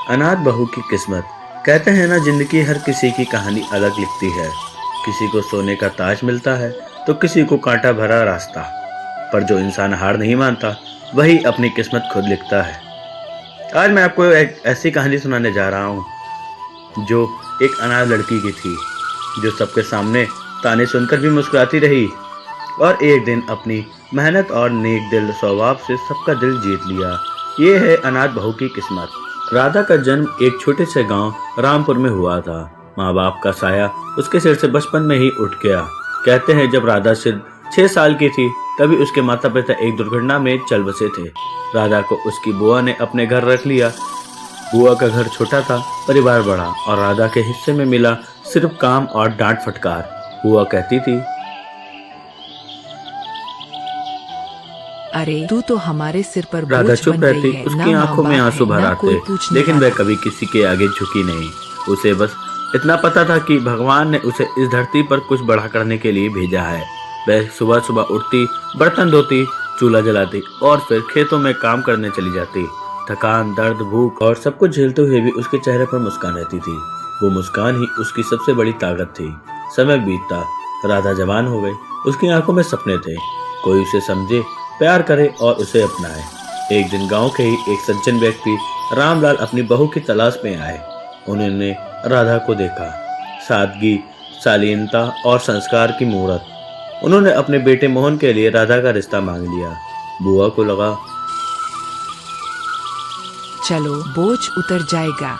अनाथ बहू की किस्मत। कहते हैं ना, जिंदगी हर किसी की कहानी अलग लिखती है। किसी को सोने का ताज मिलता है तो किसी को कांटा भरा रास्ता। पर जो इंसान हार नहीं मानता वही अपनी किस्मत खुद लिखता है। आज मैं आपको एक ऐसी कहानी सुनाने जा रहा हूँ जो एक अनाथ लड़की की थी, जो सबके सामने ताने सुनकर भी मुस्कुराती रही और एक दिन अपनी मेहनत और नेक दिल स्वभाव से सबका दिल जीत लिया। ये है अनाथ बहू की किस्मत। राधा का जन्म एक छोटे से गांव रामपुर में हुआ था। माँ बाप का साया उसके सिर से बचपन में ही उठ गया। कहते हैं जब राधा सिर्फ 6 साल की थी तभी उसके माता पिता एक दुर्घटना में चल बसे थे। राधा को उसकी बुआ ने अपने घर रख लिया। बुआ का घर छोटा था, परिवार बड़ा और राधा के हिस्से में मिला सिर्फ काम और डांट फटकार। बुआ कहती थी, अरे तू तो हमारे सिर पर राधा बोझ चुप बन रहती। गई है। उसकी ना आंखों माँ में बाप आंसू है, भर ना आते, कोई पूछने लेकिन वह आता। कभी किसी के आगे झुकी नहीं। उसे बस इतना पता था कि भगवान ने उसे इस धरती पर कुछ बड़ा करने के लिए भेजा है। वह सुबह सुबह उठती, बर्तन धोती, चूल्हा जलाती और फिर खेतों में काम करने चली जाती। थकान, दर्द, भूख और सब कुछ झेलते हुए भी उसके चेहरे पर मुस्कान रहती थी। वो मुस्कान ही उसकी सबसे बड़ी ताकत थी। समय बीतता, राधा जवान हो गई। उसकी आंखों में सपने थे, कोई उसे समझे, प्यार करे और उसे अपनाए। एक दिन गांव के ही एक सज्जन व्यक्ति रामलाल अपनी बहू की तलाश में आए। उन्होंने राधा को देखा, सादगी, शालीनता और संस्कार की मूरत। उन्होंने अपने बेटे मोहन के लिए राधा का रिश्ता मांग लिया। बुआ को लगा, चलो बोझ उतर जाएगा।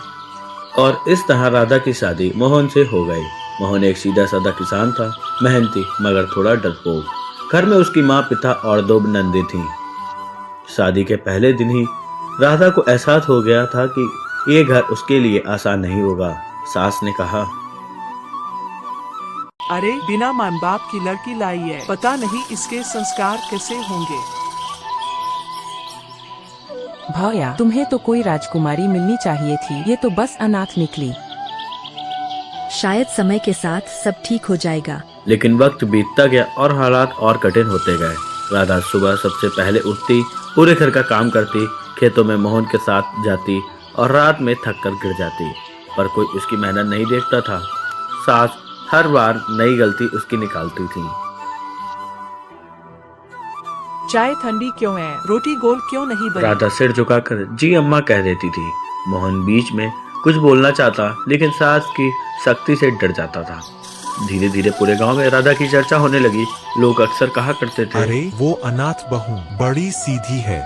और इस तरह राधा की शादी मोहन से हो गई। मोहन एक सीधा साधा किसान था, मेहनती मगर थोड़ा डरपोक। घर में उसकी माँ, पिता और 2 नंदी थीं। शादी के पहले दिन ही राधा को एहसास हो गया था कि ये घर उसके लिए आसान नहीं होगा। सास ने कहा, अरे बिना माँ बाप की लड़की लाई है, पता नहीं इसके संस्कार कैसे होंगे। भैया, तुम्हें तो कोई राजकुमारी मिलनी चाहिए थी, ये तो बस अनाथ निकली। शायद समय के साथ सब ठीक हो जाएगा। लेकिन वक्त बीतता गया और हालात और कठिन होते गए। राधा सुबह सबसे पहले उठती, पूरे घर का काम करती, खेतों में मोहन के साथ जाती और रात में थक कर गिर जाती। पर कोई उसकी मेहनत नहीं देखता था। सास हर बार नई गलती उसकी निकालती थी। चाय ठंडी क्यों है, रोटी गोल क्यों नहीं बनी? राधा सिर झुकाकर जी अम्मा कह देती थी। मोहन बीच में कुछ बोलना चाहता, लेकिन सास की सख्ती से डर जाता था। धीरे धीरे पूरे गांव में राधा की चर्चा होने लगी। लोग अक्सर कहा करते थे, अरे वो अनाथ बहू बड़ी सीधी है।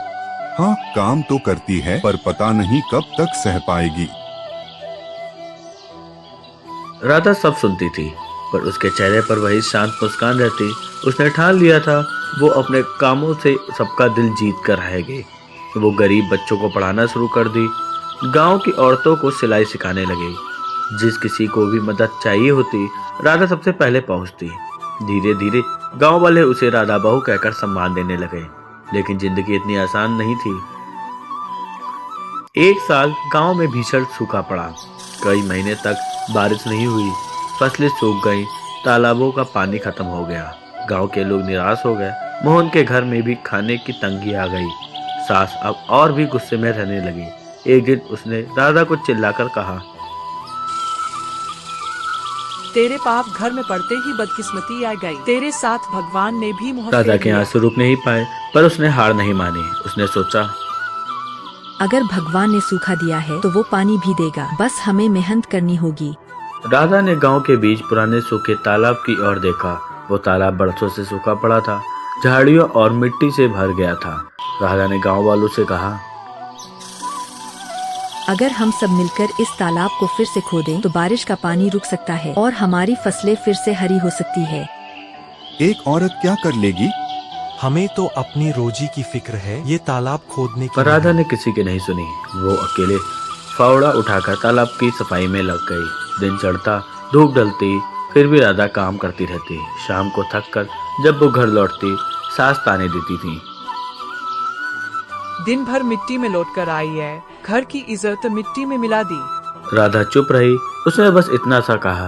हाँ, काम तो करती है पर पता नहीं कब तक सह पाएगी। राधा सब सुनती थी, पर उसके चेहरे पर वही शांत मुस्कान रहती। उसने ठान लिया था वो अपने कामों से सबका दिल जीत कर रहेगी। वो गरीब बच्चों को पढ़ाना शुरू कर दी, गांव की औरतों को सिलाई सिखाने लगी। जिस किसी को भी मदद चाहिए होती, राधा सबसे पहले पहुंचती। धीरे धीरे गांव वाले उसे राधा बहू कहकर सम्मान देने लगे। लेकिन जिंदगी इतनी आसान नहीं थी। एक साल गांव में भीषण सूखा पड़ा। कई महीने तक बारिश नहीं हुई, फसलें सूख गईं, तालाबों का पानी खत्म हो गया। गांव के लोग निराश हो गए। मोहन के घर में भी खाने की तंगी आ गई। सास अब और भी गुस्से में रहने लगी। एक दिन उसने राधा को चिल्लाकर कहा, तेरे पाप घर में पड़ते ही बदकिस्मती आ गई। तेरे साथ भगवान ने भी मुँह राधा फेर के लिया। आंसू रुक नहीं पाए, पर उसने हार नहीं मानी। उसने सोचा, अगर भगवान ने सूखा दिया है तो वो पानी भी देगा, बस हमें मेहनत करनी होगी। राधा ने गांव के बीच पुराने सूखे तालाब की ओर देखा। वो तालाब बरसों से सूखा पड़ा था, झाड़ियों और मिट्टी से भर गया था। राधा ने गांव वालों से कहा, अगर हम सब मिलकर इस तालाब को फिर से खोदें तो बारिश का पानी रुक सकता है और हमारी फसलें फिर से हरी हो सकती है। एक औरत क्या कर लेगी? हमें तो अपनी रोजी की फिक्र है, ये तालाब खोदने की पर राधा नहीं। ने किसी की नहीं सुनी। वो अकेले फावड़ा उठाकर तालाब की सफाई में लग गई। दिन चढ़ता, धूप ढलती, फिर भी राधा काम करती रहती। शाम को थक कर जब वो घर लौटती, सास ताने देती थी, दिन भर मिट्टी में लौट कर आई है, घर की इज्जत मिट्टी में मिला दी। राधा चुप रही। उसने बस इतना सा कहा,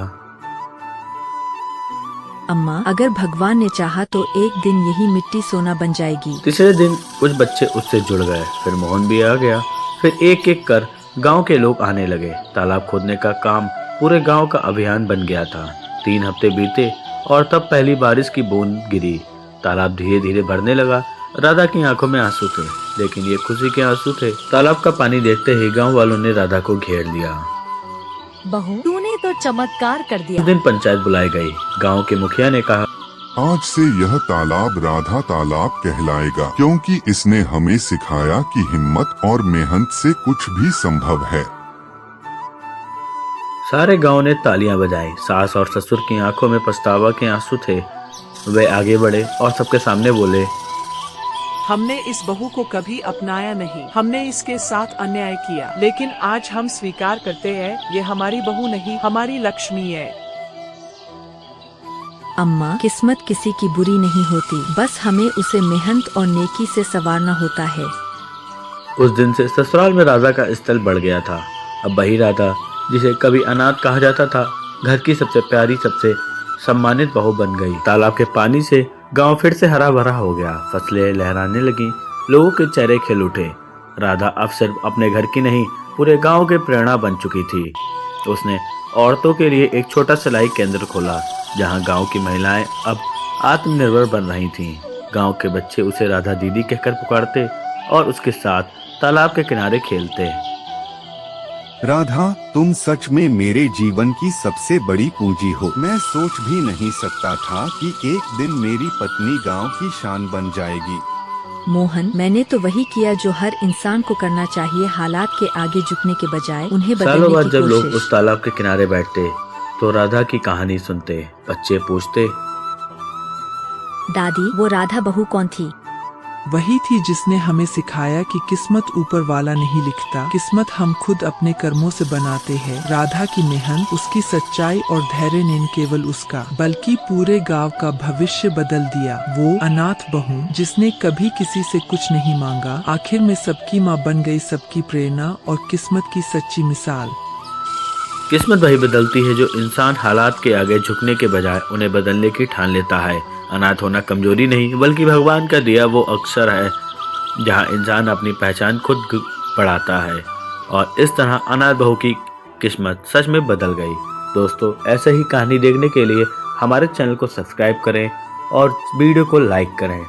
अम्मा, अगर भगवान ने चाहा तो एक दिन यही मिट्टी सोना बन जाएगी। तीसरे दिन कुछ बच्चे उससे जुड़ गए। फिर मोहन भी आ गया। फिर एक एक कर गांव के लोग आने लगे। तालाब खोदने का काम पूरे गांव का अभियान बन गया था। 3 हफ्ते बीते और तब पहली बारिश की बूंद गिरी। तालाब धीरे धीरे भरने लगा। राधा की आंखों में आंसू थे, लेकिन ये खुशी के आंसू थे। तालाब का पानी देखते ही गांव वालों ने राधा को घेर लिया। बहू, तूने तो चमत्कार कर दिया। उस दिन पंचायत बुलाई गई। गांव के मुखिया ने कहा, आज से यह तालाब राधा तालाब कहलाएगा, क्योंकि इसने हमें सिखाया कि हिम्मत और मेहनत से कुछ भी संभव है। सारे गांव ने तालियां बजाई। सास और ससुर की आंखों में पछतावा के आंसू थे। वे आगे बढ़े और सबके सामने बोले, हमने इस बहू को कभी अपनाया नहीं, हमने इसके साथ अन्याय किया, लेकिन आज हम स्वीकार करते हैं ये हमारी बहू नहीं, हमारी लक्ष्मी है। अम्मा, किस्मत किसी की बुरी नहीं होती, बस हमें उसे मेहनत और नेकी से संवारना होता है। उस दिन से ससुराल में राधा का स्थल बढ़ गया था। अब वही राधा, जिसे कभी अनाथ कहा जाता था, घर की सबसे प्यारी, सबसे सम्मानित बहू बन गई। तालाब के पानी से गांव फिर से हरा भरा हो गया। फसलें लहराने लगी, लोगों के चेहरे खिल उठे। राधा अब सिर्फ अपने घर की नहीं, पूरे गांव की प्रेरणा बन चुकी थी। उसने औरतों के लिए एक छोटा सिलाई केंद्र खोला, जहां गांव की महिलाएं अब आत्मनिर्भर बन रही थीं। गांव के बच्चे उसे राधा दीदी कहकर पुकारते और उसके साथ तालाब के किनारे खेलते। राधा, तुम सच में मेरे जीवन की सबसे बड़ी पूंजी हो। मैं सोच भी नहीं सकता था कि एक दिन मेरी पत्नी गांव की शान बन जाएगी। मोहन, मैंने तो वही किया जो हर इंसान को करना चाहिए, हालात के आगे झुकने के बजाय उन्हें सालों बदलने बाद की जब लोग कोशिश। उस तालाब के किनारे बैठते तो राधा की कहानी सुनते। बच्चे पूछते, दादी, वो राधा बहू कौन थी? वही थी जिसने हमें सिखाया कि किस्मत ऊपर वाला नहीं लिखता, किस्मत हम खुद अपने कर्मों से बनाते हैं। राधा की मेहनत, उसकी सच्चाई और धैर्य ने न केवल उसका बल्कि पूरे गांव का भविष्य बदल दिया। वो अनाथ बहू जिसने कभी किसी से कुछ नहीं मांगा, आखिर में सबकी माँ बन गई, सबकी प्रेरणा और किस्मत की सच्ची मिसाल। किस्मत वही बदलती है जो इंसान हालात के आगे झुकने के बजाय उन्हें बदलने की ठान लेता है। अनाथ होना कमजोरी नहीं, बल्कि भगवान का दिया वो अवसर है जहां इंसान अपनी पहचान खुद बढ़ाता है। और इस तरह अनाथ बहू की किस्मत सच में बदल गई। दोस्तों, ऐसे ही कहानी देखने के लिए हमारे चैनल को सब्सक्राइब करें और वीडियो को लाइक करें।